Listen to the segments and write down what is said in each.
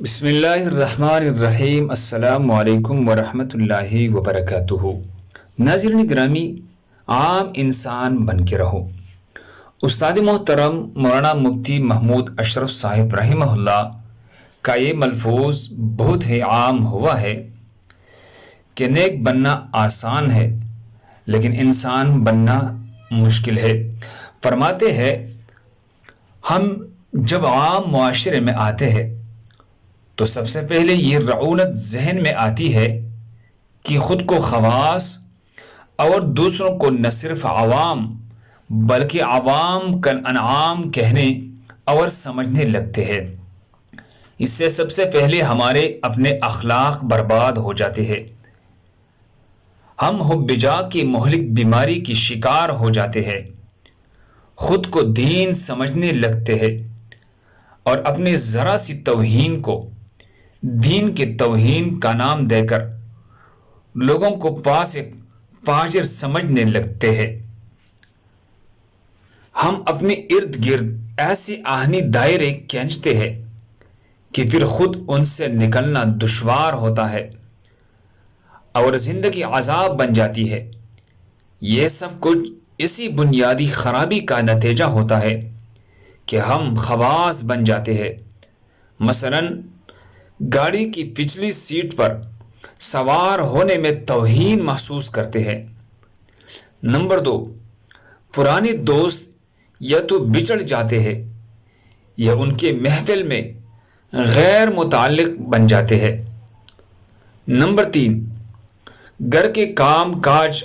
بسم اللہ الرحمن الرحیم۔ السلام علیکم ورحمۃ اللہ وبرکاتہ۔ ناظرین گرامی، عام انسان بن کے رہو۔ استاد محترم مولانا مفتی محمود اشرف صاحب رحمہ اللہ کا یہ ملفوظ بہت ہی عام ہوا ہے کہ نیک بننا آسان ہے لیکن انسان بننا مشکل ہے۔ فرماتے ہیں ہم جب عام معاشرے میں آتے ہیں تو سب سے پہلے یہ رعونت ذہن میں آتی ہے کہ خود کو خواص اور دوسروں کو نہ صرف عوام بلکہ عوام کل انعام کہنے اور سمجھنے لگتے ہیں۔ اس سے سب سے پہلے ہمارے اپنے اخلاق برباد ہو جاتے ہیں۔ ہم حب جا کی مہلک بیماری کی شکار ہو جاتے ہیں، خود کو دین سمجھنے لگتے ہیں اور اپنے ذرا سی توہین کو دین کے توہین کا نام دے کر لوگوں کو فاسق فاجر سمجھنے لگتے ہیں۔ ہم اپنے ارد گرد ایسے آہنی دائرے کھینچتے ہیں کہ پھر خود ان سے نکلنا دشوار ہوتا ہے اور زندگی عذاب بن جاتی ہے۔ یہ سب کچھ اسی بنیادی خرابی کا نتیجہ ہوتا ہے کہ ہم خواص بن جاتے ہیں۔ مثلاً گاڑی کی پچھلی سیٹ پر سوار ہونے میں توہین محسوس کرتے ہیں۔ نمبر 2، پرانے دوست یا تو بچڑ جاتے ہیں یا ان کے محفل میں غیر متعلق بن جاتے ہیں۔ نمبر 3، گھر کے کام کاج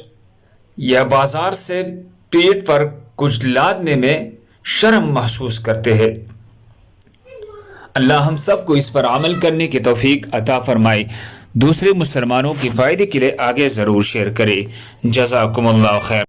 یا بازار سے پیٹ پر کچھ لادنے میں شرم محسوس کرتے ہیں۔ اللہ ہم سب کو اس پر عمل کرنے کی توفیق عطا فرمائے۔ دوسرے مسلمانوں کے فائدے کے لیے آگے ضرور شیئر کرے۔ جزاکم اللہ خیر۔